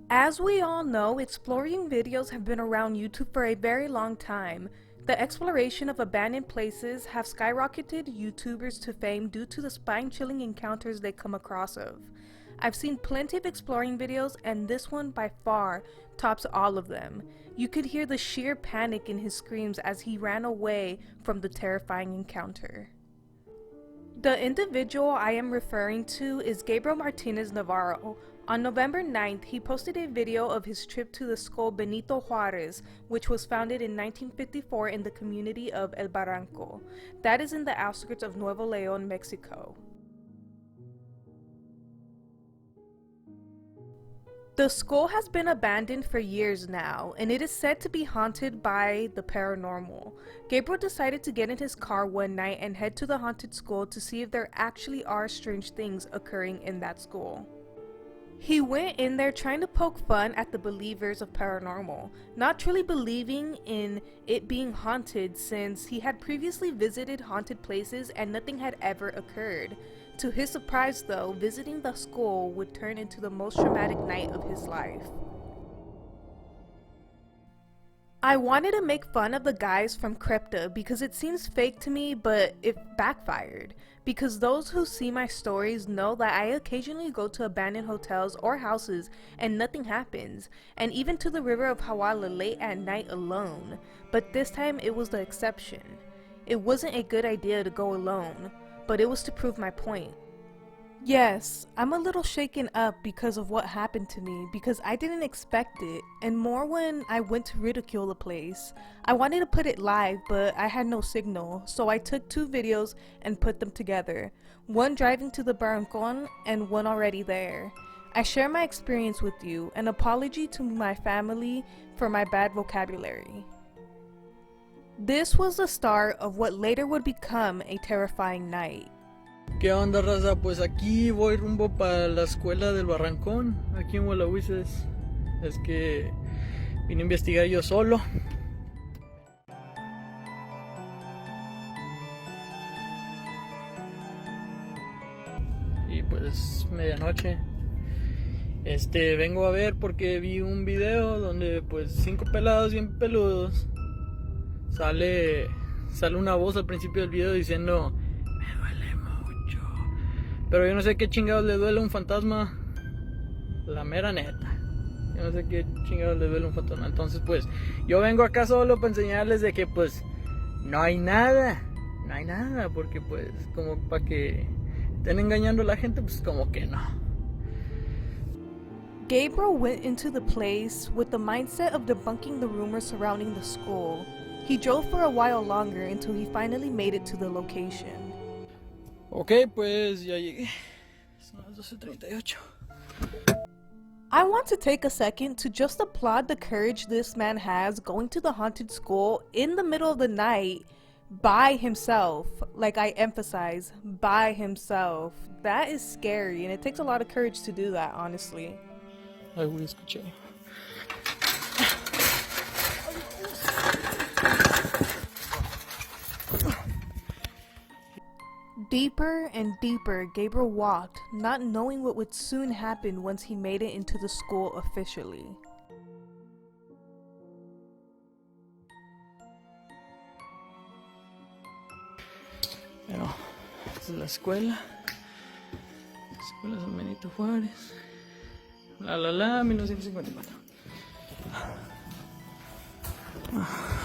As we all know, exploring videos have been around YouTube for a very long time. The exploration of abandoned places have skyrocketed YouTubers to fame due to the spine-chilling encounters they come across of. I've seen plenty of exploring videos, and this one by far tops all of them. You could hear the sheer panic in his screams as he ran away from the terrifying encounter. The individual I am referring to is Gabriel Martinez Navarro. On November 9th, he posted a video of his trip to the skull Benito Juarez, which was founded in 1954 in the community of El Barranco. That is in the outskirts of Nuevo León, Mexico. The skull has been abandoned for years now, and it is said to be haunted by the paranormal. Gabriel decided to get in his car one night and head to the haunted skull to see if there actually are strange things occurring in that skull. He went in there trying to poke fun at the believers of paranormal, not truly believing in it being haunted since he had previously visited haunted places and nothing had ever occurred. To his surprise though, visiting the skull would turn into the most traumatic night of his life. I wanted to make fun of the guys from Crypta because it seems fake to me, but it backfired. Because those who see my stories know that I occasionally go to abandoned hotels or houses and nothing happens, and even to the river of Hawala late at night alone. But this time it was the exception. It wasn't a good idea to go alone, but it was to prove my point. Yes, I'm a little shaken up because of what happened to me, because I didn't expect it, and more when I went to ridicule the place. I wanted to put it live, but I had no signal, so I took 2 videos and put them together. One driving to the Barrancon and one already there. I share my experience with you, an apology to my family for my bad vocabulary. This was the start of what later would become a terrifying night. ¿Qué onda, raza? Pues aquí voy rumbo para la escuela del Barrancón, aquí en Hualahuises. Es que vine a investigar yo solo. Y pues medianoche. Vengo a ver porque vi un video donde pues 5 pelados bien peludos. Sale una voz al principio del video diciendo: pero yo no sé qué chingados le duele a un fantasma. La mera neta. Yo no sé qué chingados le duele a un fantasma. Entonces pues yo vengo acá solo para enseñarles de que pues no hay nada. No hay nada. Porque pues como para que estén engañando a la gente, pues como que no. Gabriel went into the place with the mindset of debunking the rumors surrounding the school. He drove for a while longer until he finally made it to the location. Ok, pues ya llegué. Son las 12:38. I want to take a second to just applaud the courage this man has going to the haunted school in the middle of the night by himself. Like, I emphasize, by himself. That is scary, and it takes a lot of courage to do that, honestly. Ay, voy a escuchar. Deeper and deeper, Gabriel walked, not knowing what would soon happen once he made it into the school officially. Bueno, esta es la escuela. La escuela San Benito Juárez. 1954.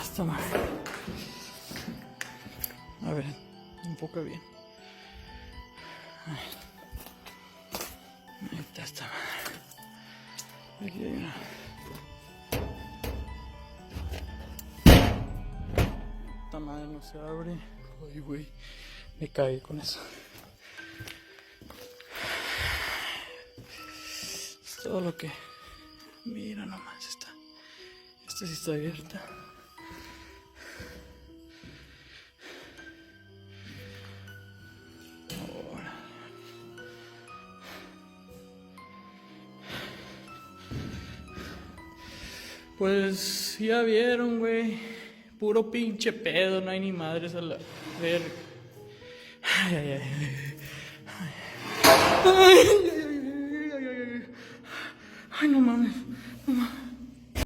Esta madre. A ver, enfoca bien. Ahí está esta madre. Aquí hay una. Esta madre no se abre. Ay, güey. Me caí con eso. Es todo lo que. Mira nomás esta. Esta sí está abierta. Pues ya vieron, güey. Puro pinche pedo, no hay ni madres a la verga. Ay, ay, ay. Ay, ay, ay, ay, ay, ay. Ay, no mames. No mames.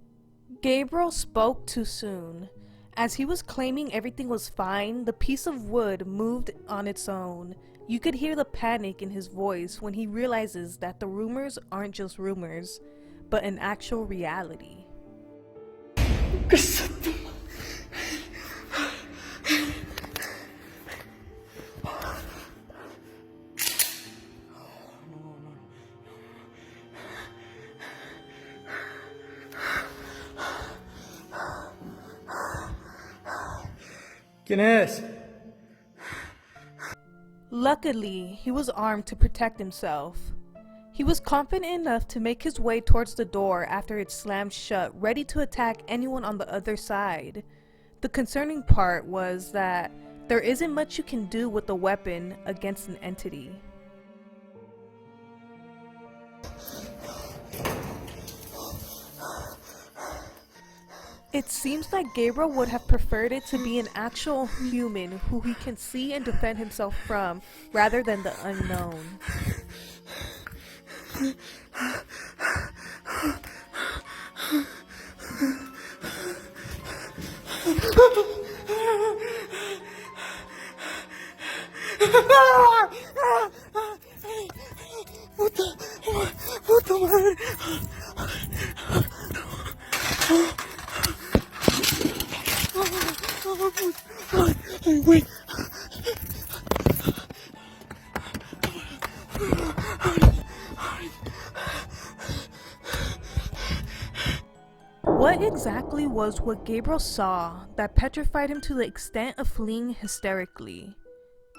Gabriel spoke too soon. As he was claiming everything was fine, the piece of wood moved on its own. You could hear the panic in his voice when he realizes that the rumors aren't just rumors, but an actual reality. ¿Quién es? Luckily, he was armed to protect himself. He was confident enough to make his way towards the door after it slammed shut, ready to attack anyone on the other side. The concerning part was that there isn't much you can do with a weapon against an entity. It seems like Gabriel would have preferred it to be an actual human who he can see and defend himself from, rather than the unknown. Puta madre. Ay, güey. What exactly was what Gabriel saw that petrified him to the extent of fleeing hysterically?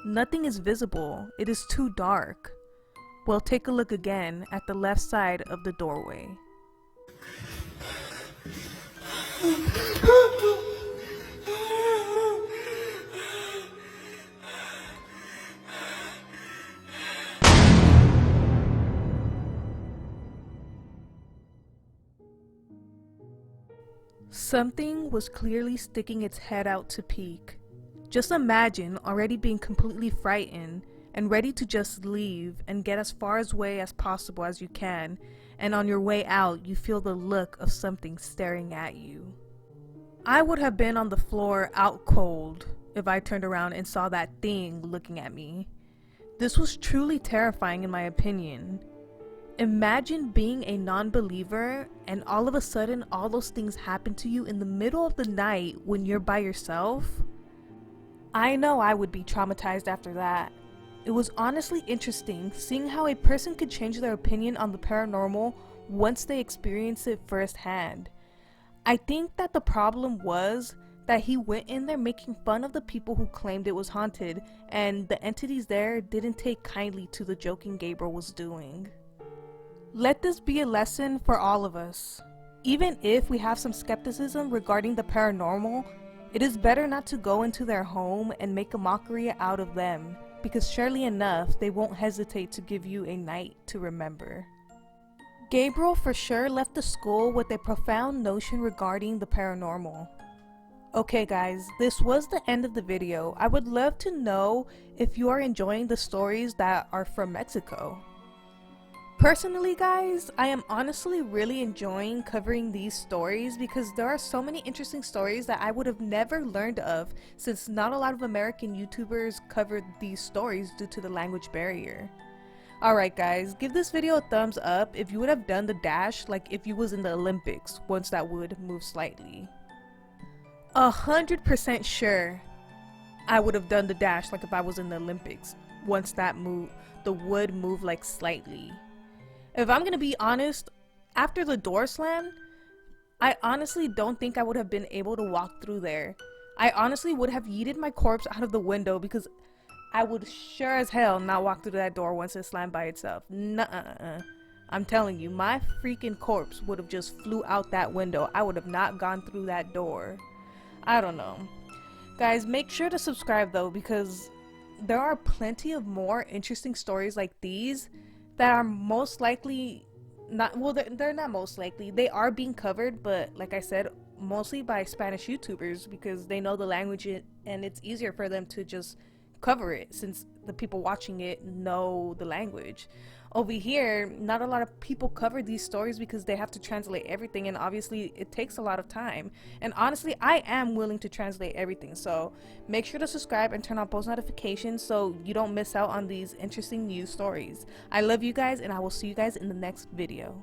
Nothing is visible, it is too dark. Well, take a look again at the left side of the doorway. Something was clearly sticking its head out to peek. Just imagine already being completely frightened and ready to just leave and get as far away as possible as you can, and on your way out you feel the look of something staring at you. I would have been on the floor out cold if I turned around and saw that thing looking at me. This was truly terrifying in my opinion. Imagine being a non-believer and all of a sudden all those things happen to you in the middle of the night when you're by yourself. I know I would be traumatized after that. It was honestly interesting seeing how a person could change their opinion on the paranormal once they experience it firsthand. I think that the problem was that he went in there making fun of the people who claimed it was haunted, and the entities there didn't take kindly to the joking Gabriel was doing. Let this be a lesson for all of us. Even if we have some skepticism regarding the paranormal, it is better not to go into their home and make a mockery out of them, because surely enough, they won't hesitate to give you a night to remember. Gabriel for sure left the school with a profound notion regarding the paranormal. Okay guys, this was the end of the video. I would love to know if you are enjoying the stories that are from Mexico. Personally guys, I am honestly really enjoying covering these stories because there are so many interesting stories that I would have never learned of, since not a lot of American YouTubers covered these stories due to the language barrier. Alright guys, give this video a thumbs up if you would have done the dash like if you was in the Olympics once that would move slightly. 100% sure I would have done the dash like if I was in the Olympics once that the wood moved like slightly. If I'm gonna be honest, after the door slammed, I honestly don't think I would have been able to walk through there. I honestly would have yeeted my corpse out of the window because I would sure as hell not walk through that door once it slammed by itself. Nuh-uh. I'm telling you, my freaking corpse would have just flew out that window. I would have not gone through that door. I don't know. Guys, make sure to subscribe though, because there are plenty of more interesting stories like these that are most likely not, well, they're not most likely, they are being covered, but like I said, mostly by Spanish YouTubers because they know the language and it's easier for them to just cover it since the people watching it know the language. over here, not a lot of people cover these stories because they have to translate everything, and obviously it takes a lot of time. And honestly, I am willing to translate everything, so make sure to subscribe and turn on post notifications so you don't miss out on these interesting news stories. I love you guys, and I will see you guys in the next video.